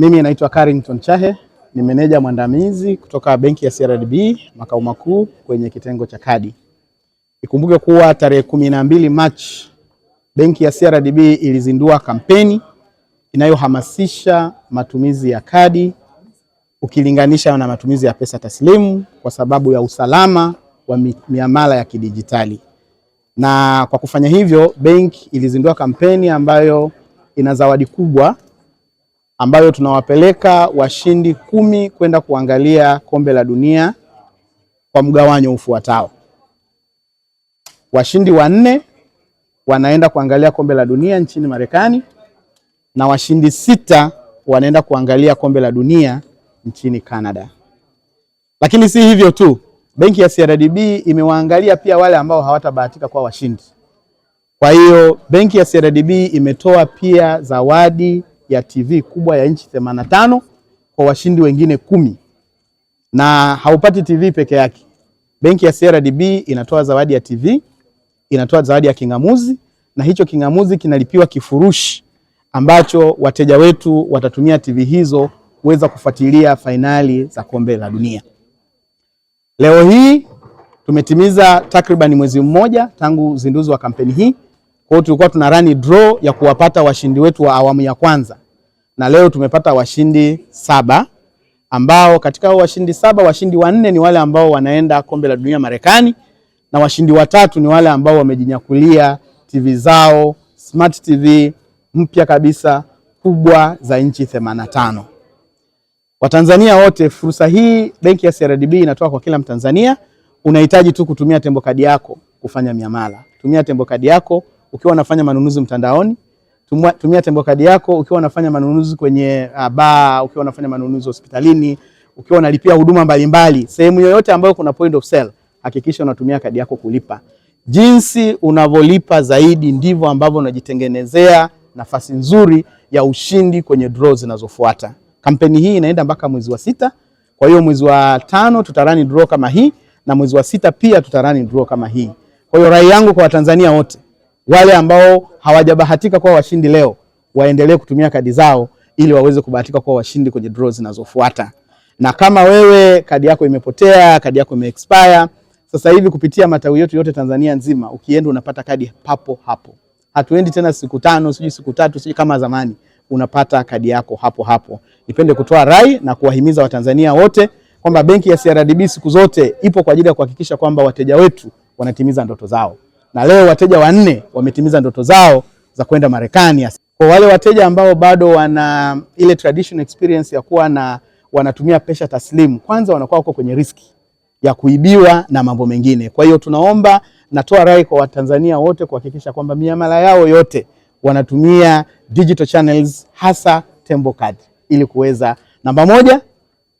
Mimi naitwa Carrington Chahe, ni meneja mwandamizi kutoka benki ya CRDB makao makuu kwenye kitengo cha kadi. Ikumbuke kuwa tarehe 12 Machi benki ya CRDB ilizindua kampeni inayohamasisha matumizi ya kadi ukilinganisha na matumizi ya pesa taslimu kwa sababu ya usalama wa miamala ya kidijitali. Na kwa kufanya hivyo, benki ilizindua kampeni ambayo ina zawadi kubwa ambayo tunawapeleka washindi 10 kwenda kuangalia kombe la dunia kwa mgawanyo ufuatao. Washindi 4 wanaenda kuangalia kombe la dunia nchini Marekani na washindi 6 wanaenda kuangalia kombe la dunia nchini Canada. Lakini si hivyo tu, benki ya CRDB imewaangalia pia wale ambao hawatabahatika kuwa washindi. Kwa hiyo benki ya CRDB imetoa pia zawadi ya TV kubwa ya inchi 85 kwa washindi wengine 10. Na haupati TV peke yake. Benki ya CRDB inatoa zawadi ya TV, inatoa zawadi ya kingamuzi, na hicho kingamuzi kinalipiwa kifurushi ambacho wateja wetu watatumia TV hizo kuweza kufuatilia fainali za kombe la dunia. Leo hii tumetimiza takriban mwezi mmoja tangu uzinduzi wa kampeni hii. Kwa hiyo tulikuwa tuna run draw ya kuwapata washindi wetu wa awamu ya kwanza. Na leo tumepata washindi 7 ambao katika washindi 7, washindi 4 ni wale ambao wanaenda kombe la dunia Marekani na washindi 3 ni wale ambao wamejinyakulia TV zao Smart TV mpya kabisa kubwa za inchi 85. Watanzania wote, fursa hii benki ya CRDB inatoa kwa kila Mtanzania. Unahitaji tu kutumia Tembo Kadi yako kufanya miamala. Tumia Tembo Kadi yako ukiwa unafanya manunuzi mtandaoni. Tumia Tembo Kadi yako ukiwa unafanya manunuzi kwenye baa, ukiwa unafanya manunuzi hospitalini, ukiwa unalipia huduma mbalimbali, sehemu yoyote ambayo kuna point of sale, hakikisha unatumia kadi yako kulipa. Jinsi unavyolipa zaidi ndivyo ambavyo unajitengenezea nafasi nzuri ya ushindi kwenye draw zinazofuata. Kampeni hii inaenda mpaka mwezi wa 6. Kwa hiyo mwezi wa 5 tutarani draw kama hii na mwezi wa 6 pia tutarani draw kama hii. Kwa hiyo rai yangu kwa Watanzania wote, wale ambao hawajabahatika kuwa washindi leo, waendelee kutumia kadi zao ili waweze kubahatika kuwa washindi kwenye draw zinazofuata. Na kama wewe kadi yako imepotea, kadi yako imeexpire, sasa hivi kupitia matawi yetu yote Tanzania nzima, ukienda unapata kadi papo hapo. Hatuendi tena siku 5, sijui siku 3, sijui kama zamani. Unapata kadi yako hapo hapo. Nipende kutoa rai na kuwahimiza Watanzania wote kwamba benki ya CRDB siku zote ipo kwa ajili ya kuhakikisha kwamba wateja wetu wanatimiza ndoto zao. Na leo wateja 4 wametimiza ndoto zao za kwenda Marekani. Kwa wale wateja ambao bado wana ile traditional experience ya kuwa wanatumia pesa taslimu, kwanza wanakuwa wako kwenye riski ya kuibiwa na mambo mengine. Kwa hiyo tunaomba, natoa rai kwa Watanzania wote kuhakikisha kwamba miamala yao yote wanatumia digital channels, hasa Tembo Kadi, ili kuweza namba 1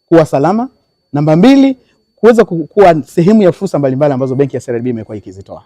kuwa salama, namba 2 kuweza kuwa sehemu ya fursa mbalimbali ambazo benki ya CRDB imekuwa ikizitoa.